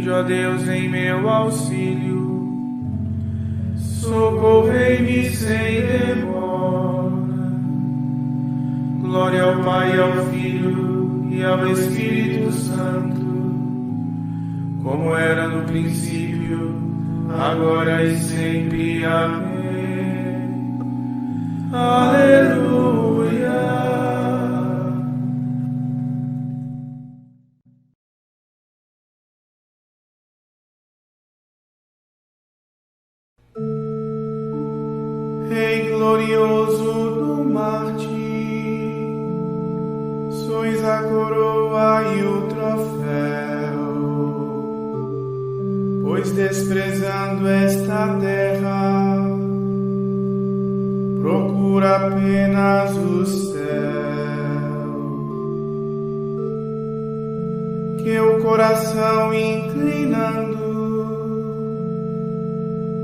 Vinde, ó Deus, em meu auxílio, socorrei-me sem demora. Glória ao Pai, ao Filho e ao Espírito Santo, como era no princípio, agora e sempre. Amém. Aleluia. Rei glorioso do Marte, sois a coroa e o troféu, pois desprezando esta terra, procura apenas o céu. Que o coração inclinando,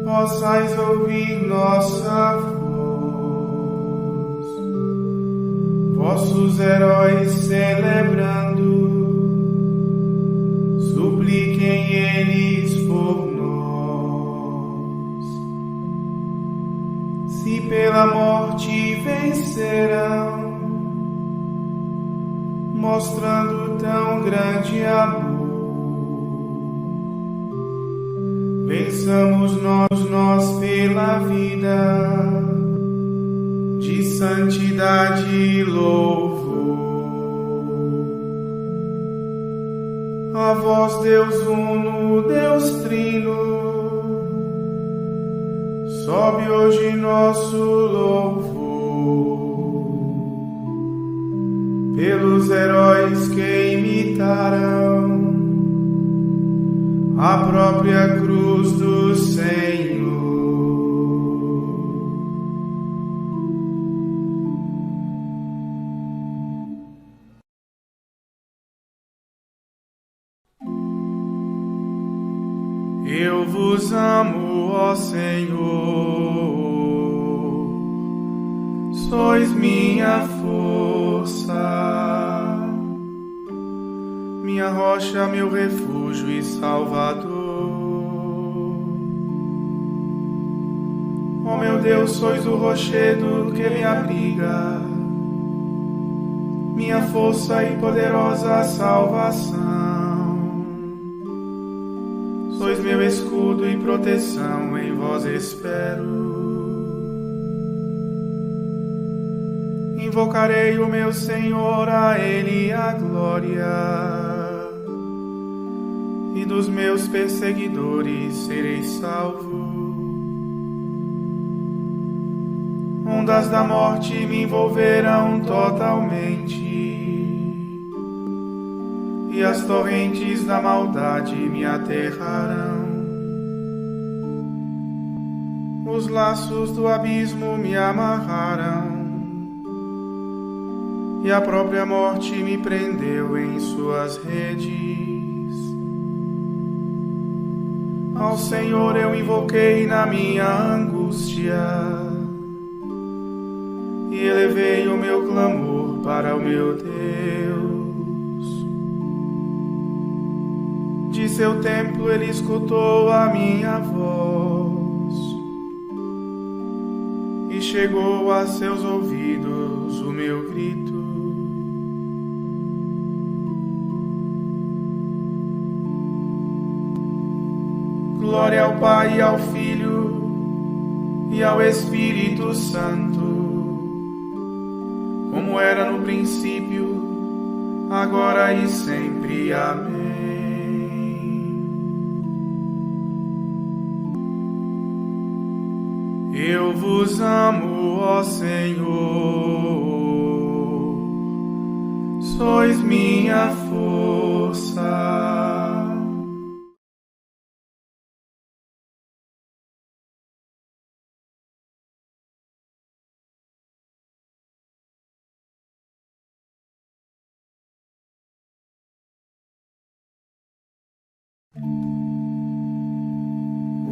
possais ouvir nossa voz, vossos heróis celebrando, supliquem eles por nós. Se pela morte vencerão, mostrando tão grande amor, vençamos nós pela vida de santidade e louvor. A vós, Deus uno, Deus trino, sobe hoje nosso louvor. Pelos heróis que imitaram a própria cruz do Senhor. Eu vos amo, ó Senhor, sois minha força, minha rocha, meu refúgio e salvador. Ó meu Deus, sois o rochedo que me abriga, minha força e poderosa salvação. Sois meu escudo e proteção, em vós espero. Invocarei o meu Senhor, a Ele a glória, e dos meus perseguidores serei salvo. Ondas da morte me envolverão totalmente, e as torrentes da maldade me aterrarão. Os laços do abismo me amarraram, e a própria morte me prendeu em suas redes. Ao Senhor eu invoquei na minha angústia, e elevei o meu clamor para o meu Deus. De seu templo ele escutou a minha voz, e chegou a seus ouvidos o meu grito. Glória ao Pai, ao Filho e ao Espírito Santo, como era no princípio, agora e sempre. Amém. Eu vos amo, ó Senhor, sois minha força.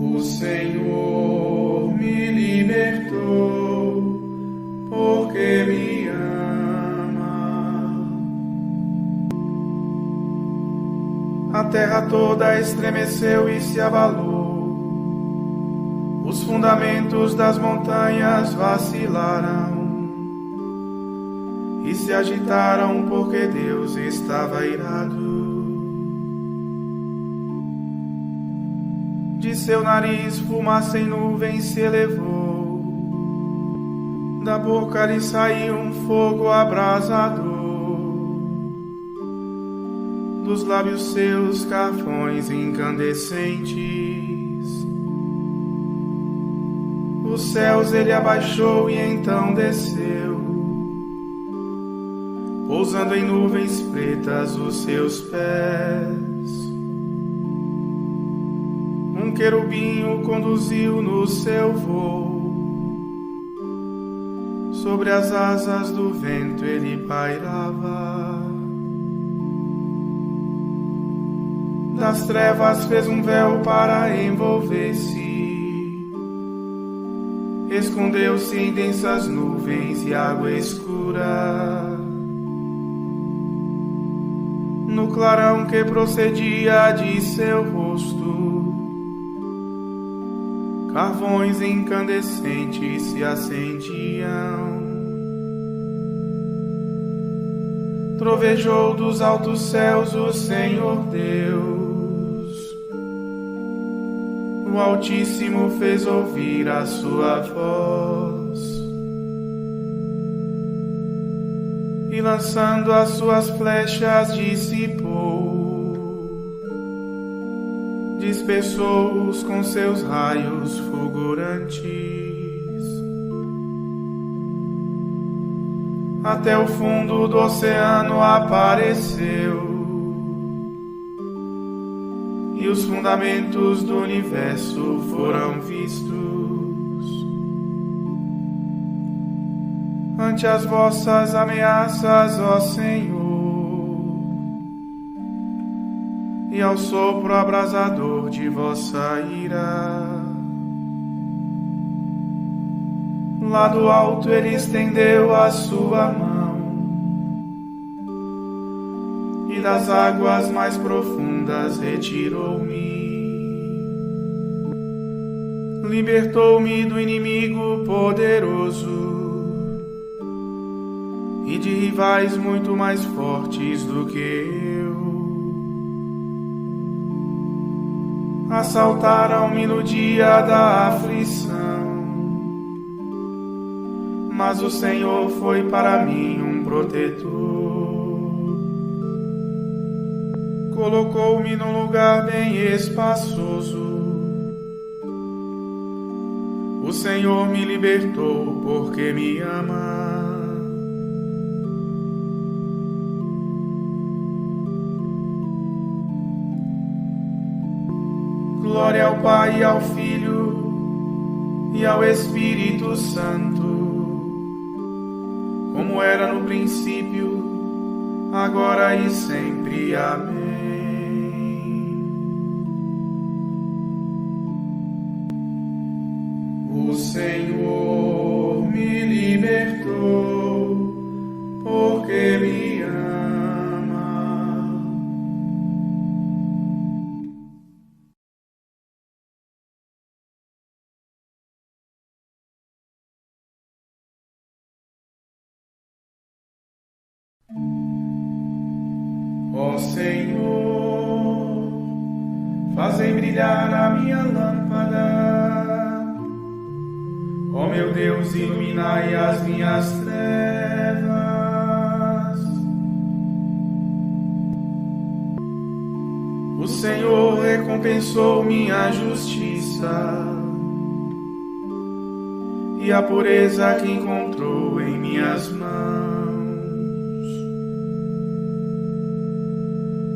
O Senhor me libertou, porque me ama. A terra toda estremeceu e se abalou, os fundamentos das montanhas vacilaram e se agitaram porque Deus estava irado. De seu nariz fumaça em nuvens se elevou, da boca lhe saiu um fogo abrasador, dos lábios seus carvões incandescentes. Os céus ele abaixou e então desceu, pousando em nuvens pretas os seus pés. Um querubim o conduziu no seu voo, sobre as asas do vento ele pairava. Das trevas fez um véu para envolver-se, escondeu-se em densas nuvens e água escura. No clarão que procedia de seu rosto, carvões incandescentes se acendiam. Trovejou dos altos céus o Senhor Deus, o Altíssimo fez ouvir a sua voz, e lançando as suas flechas dissipou, dispersou-os com seus raios fulgurantes. Até o fundo do oceano apareceu, e os fundamentos do universo foram vistos. Ante as vossas ameaças, ó Senhor, e ao sopro abrasador de vossa ira, lá do alto ele estendeu a sua mão, e das águas mais profundas retirou-me. Libertou-me do inimigo poderoso e de rivais muito mais fortes do que eu. Assaltaram-me no dia da aflição, mas o Senhor foi para mim um protetor. Colocou-me num lugar bem espaçoso. O Senhor me libertou porque me ama. Glória ao Pai, e ao Filho e ao Espírito Santo, como era no princípio, agora e sempre. Amém. O Senhor me libertou, porque me ama. Ó Senhor, fazei brilhar a minha lâmpada. Ó meu Deus, iluminai as minhas trevas. O Senhor recompensou minha justiça e a pureza que encontrou em minhas mãos.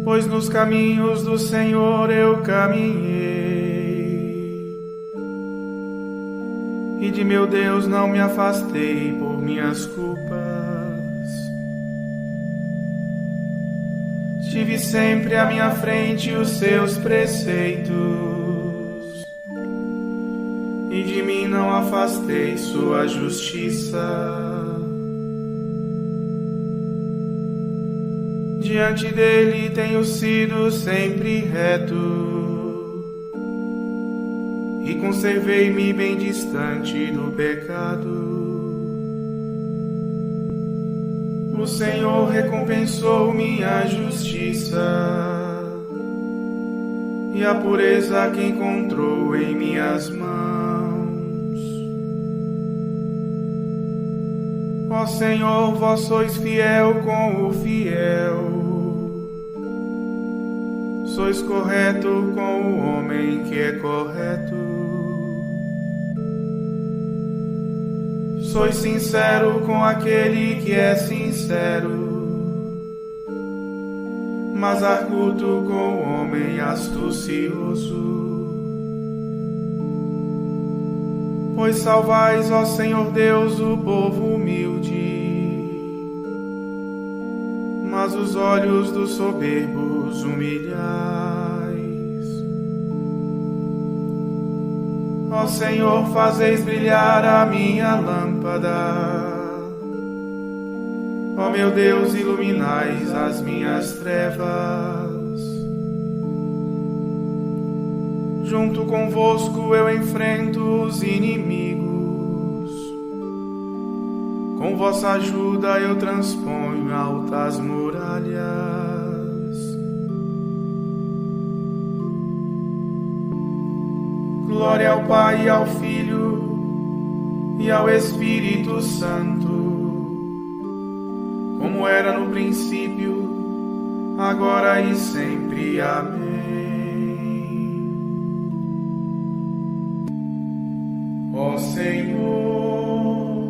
Pois nos caminhos do Senhor eu caminhei, e de meu Deus não me afastei por minhas culpas. Tive sempre à minha frente os seus preceitos, e de mim não afastei sua justiça. Diante dele tenho sido sempre reto e conservei-me bem distante do pecado. O Senhor recompensou minha justiça e a pureza que encontrou em minhas mãos. Ó Senhor, vós sois fiel com o fiel, sois correto com o homem que é correto. Sois sincero com aquele que é sincero, mas arguto com o homem astucioso. Pois salvais, ó Senhor Deus, o povo humilde, mas os olhos dos soberbos humilhais. Ó Senhor, fazeis brilhar a minha lâmpada. Ó meu Deus, iluminais as minhas trevas. Junto convosco eu enfrento os inimigos. Com vossa ajuda eu transponho altas muralhas. Glória ao Pai e ao Filho e ao Espírito Santo, como era no princípio, agora e sempre. Amém. Ó Senhor,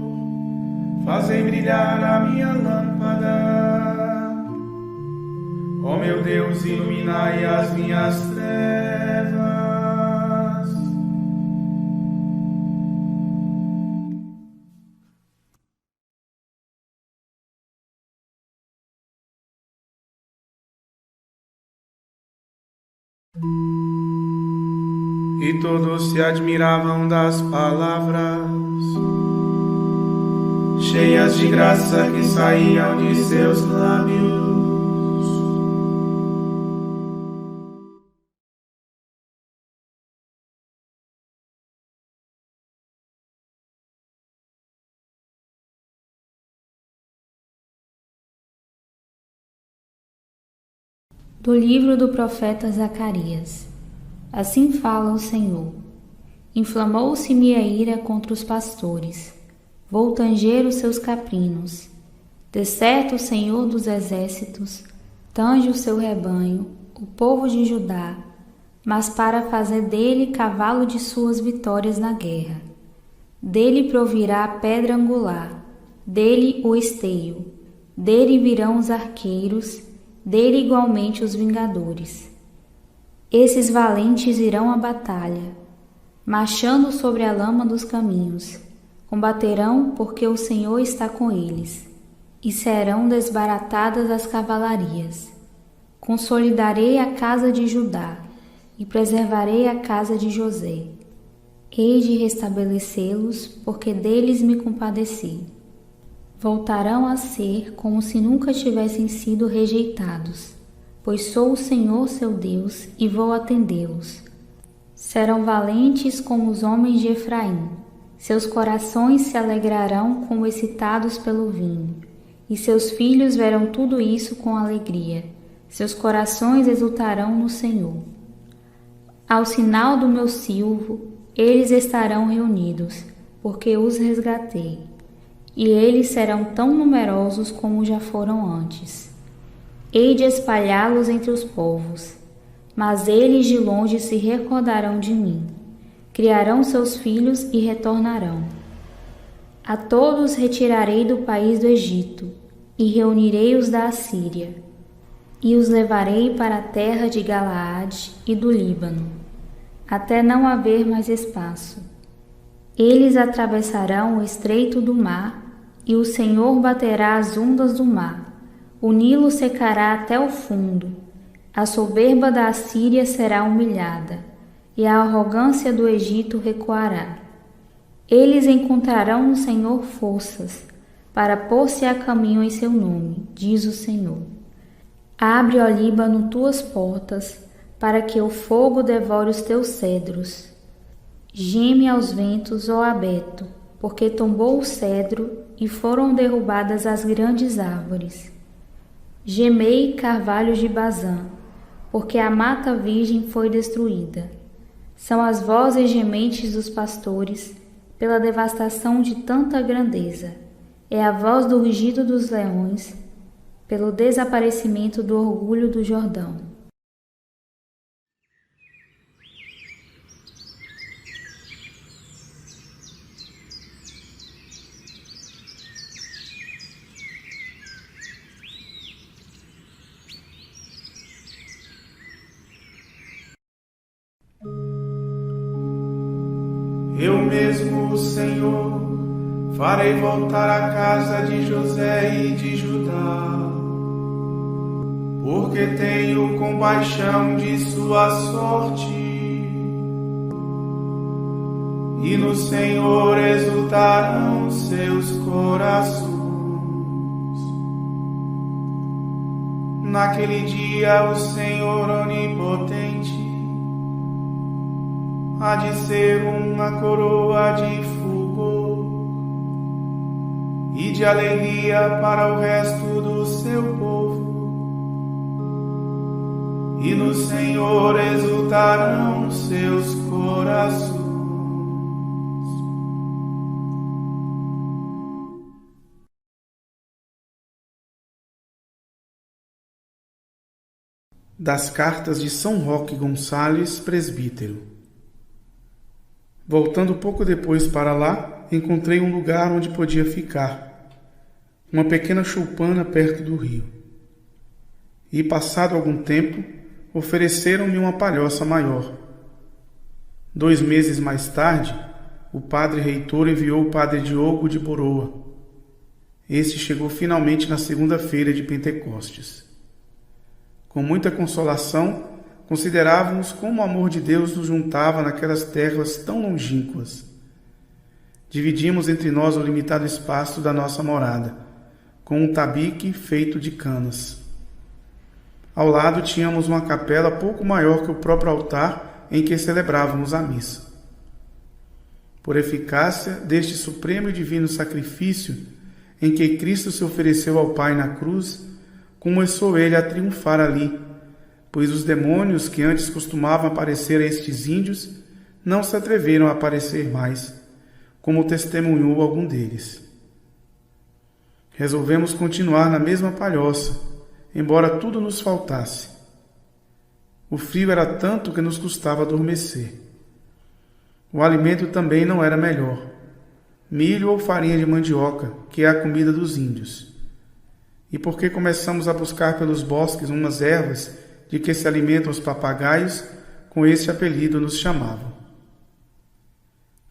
fazei brilhar a minha lâmpada. Ó meu Deus, iluminai as minhas trevas. E todos se admiravam das palavras cheias de graça que saíam de seus lábios. Do livro do profeta Zacarias. Assim fala o Senhor. Inflamou-se minha ira contra os pastores. Vou tanger os seus caprinos. De certo, o Senhor dos exércitos tange o seu rebanho, o povo de Judá, mas para fazer dele cavalo de suas vitórias na guerra. Dele provirá a pedra angular, dele o esteio, dele virão os arqueiros, dele igualmente os vingadores. Esses valentes irão à batalha, marchando sobre a lama dos caminhos. Combaterão porque o Senhor está com eles, e serão desbaratadas as cavalarias. Consolidarei a casa de Judá, e preservarei a casa de José. Hei de restabelecê-los, porque deles me compadeci. Voltarão a ser como se nunca tivessem sido rejeitados, pois sou o Senhor seu Deus e vou atendê-los. Serão valentes como os homens de Efraim, seus corações se alegrarão como excitados pelo vinho, e seus filhos verão tudo isso com alegria, seus corações exultarão no Senhor. Ao sinal do meu silvo, eles estarão reunidos, porque os resgatei, e eles serão tão numerosos como já foram antes. Hei de espalhá-los entre os povos, mas eles de longe se recordarão de mim. Criarão seus filhos e retornarão. A todos retirarei do país do Egito, e reunirei os da Assíria, e os levarei para a terra de Galaade e do Líbano, até não haver mais espaço. Eles atravessarão o estreito do mar, e o Senhor baterá as ondas do mar. O Nilo secará até o fundo, a soberba da Assíria será humilhada, e a arrogância do Egito recuará. Eles encontrarão no Senhor forças, para pôr-se a caminho em seu nome, diz o Senhor. Abre, ó Líbano, tuas portas, para que o fogo devore os teus cedros. Geme aos ventos, ó abeto, porque tombou o cedro e foram derrubadas as grandes árvores. Gemei, carvalhos de Bazã, porque a mata virgem foi destruída. São as vozes gementes dos pastores, pela devastação de tanta grandeza. É a voz do rugido dos leões, pelo desaparecimento do orgulho do Jordão. Eu mesmo, Senhor, farei voltar a casa de José e de Judá, porque tenho compaixão de sua sorte, e no Senhor exultarão seus corações. Naquele dia o Senhor onipotente há de ser uma coroa de fulgor e de alegria para o resto do seu povo, e no Senhor exultarão seus corações. Das cartas de São Roque Gonçalves, presbítero. Voltando pouco depois para lá, encontrei um lugar onde podia ficar, uma pequena choupana perto do rio. E, passado algum tempo, ofereceram-me uma palhoça maior. 2 meses mais tarde, o padre reitor enviou o padre Diogo de Boroa. Este chegou finalmente na segunda-feira de Pentecostes. Com muita consolação, considerávamos como o amor de Deus nos juntava naquelas terras tão longínquas. Dividimos entre nós o limitado espaço da nossa morada, com um tabique feito de canas. Ao lado tínhamos uma capela pouco maior que o próprio altar em que celebrávamos a missa. Por eficácia deste supremo e divino sacrifício em que Cristo se ofereceu ao Pai na cruz, começou ele a triunfar ali, pois os demônios que antes costumavam aparecer a estes índios não se atreveram a aparecer mais, como testemunhou algum deles. Resolvemos continuar na mesma palhoça, embora tudo nos faltasse. O frio era tanto que nos custava adormecer. O alimento também não era melhor. Milho ou farinha de mandioca, que é a comida dos índios. E porque começamos a buscar pelos bosques umas ervas de que se alimentam os papagaios, com esse apelido nos chamavam.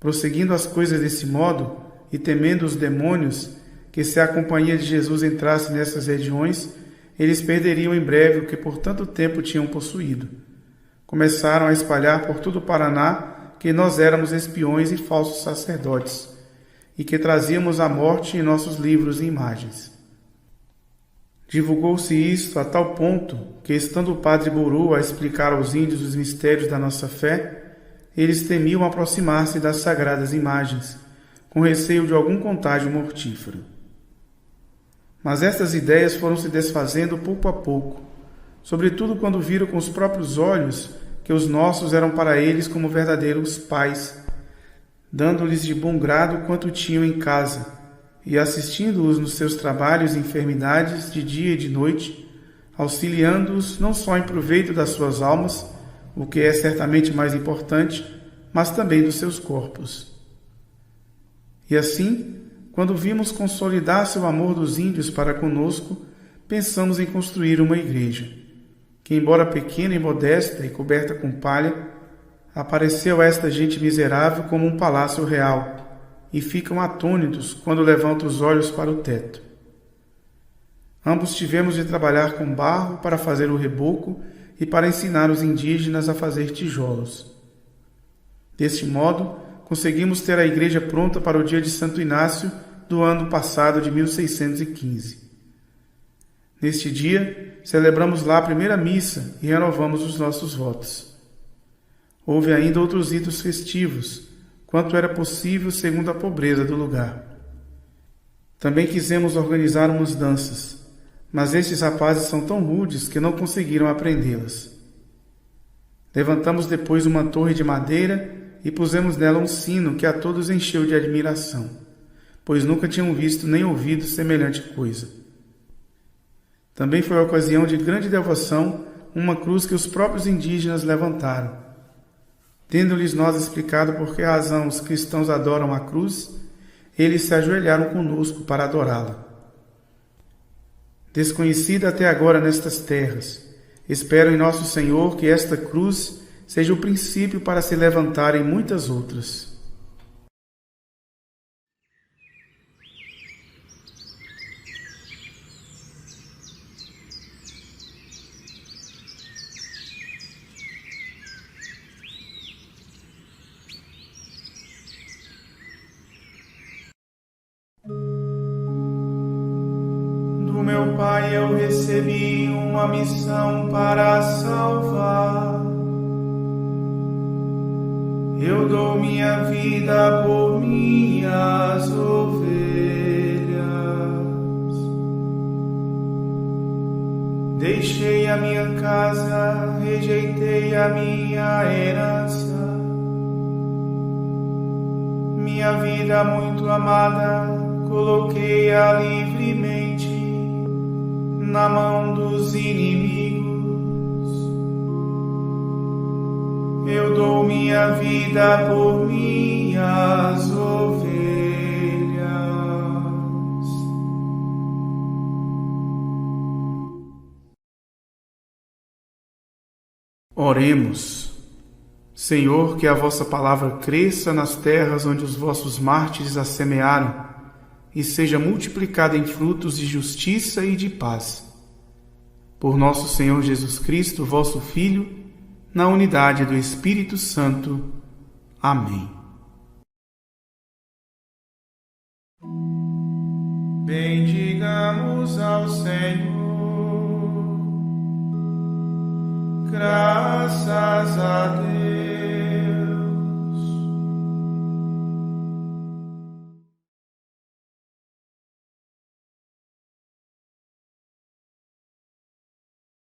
Prosseguindo as coisas desse modo, e temendo os demônios, que se a companhia de Jesus entrasse nessas regiões, eles perderiam em breve o que por tanto tempo tinham possuído. Começaram a espalhar por todo o Paraná que nós éramos espiões e falsos sacerdotes, e que trazíamos a morte em nossos livros e imagens. Divulgou-se isto a tal ponto que, estando o padre Boroa a explicar aos índios os mistérios da nossa fé, eles temiam aproximar-se das sagradas imagens, com receio de algum contágio mortífero. Mas estas ideias foram se desfazendo pouco a pouco, sobretudo quando viram com os próprios olhos que os nossos eram para eles como verdadeiros pais, dando-lhes de bom grado quanto tinham em casa, e assistindo-os nos seus trabalhos e enfermidades de dia e de noite, auxiliando-os não só em proveito das suas almas, o que é certamente mais importante, mas também dos seus corpos. E assim, quando vimos consolidar-se o amor dos índios para conosco, pensamos em construir uma igreja, que, embora pequena e modesta e coberta com palha, apareceu a esta gente miserável como um palácio real, e ficam atônitos quando levantam os olhos para o teto. Ambos tivemos de trabalhar com barro para fazer o reboco e para ensinar os indígenas a fazer tijolos. Deste modo, conseguimos ter a igreja pronta para o dia de Santo Inácio do ano passado de 1615. Neste dia, celebramos lá a primeira missa e renovamos os nossos votos. Houve ainda outros ritos festivos, quanto era possível segundo a pobreza do lugar. Também quisemos organizar umas danças, mas estes rapazes são tão rudes que não conseguiram aprendê-las. Levantamos depois uma torre de madeira e pusemos nela um sino que a todos encheu de admiração, pois nunca tinham visto nem ouvido semelhante coisa. Também foi a ocasião de grande devoção uma cruz que os próprios indígenas levantaram. Tendo-lhes nós explicado por que razão os cristãos adoram a cruz, eles se ajoelharam conosco para adorá-la. Desconhecida até agora nestas terras, espero em nosso Senhor que esta cruz seja o princípio para se levantarem muitas outras. Do meu Pai eu recebi uma missão para salvar. Eu dou minha vida por minhas ovelhas. Deixei a minha casa, rejeitei a minha herança. Minha vida muito amada, coloquei-a livremente na mão dos inimigos. Eu dou minha vida por minhas ovelhas. Oremos. Senhor, que a vossa palavra cresça nas terras onde os vossos mártires a semearam e seja multiplicada em frutos de justiça e de paz. Por nosso Senhor Jesus Cristo, vosso Filho, na unidade do Espírito Santo. Amém. Bendigamos ao Senhor, graças a Deus.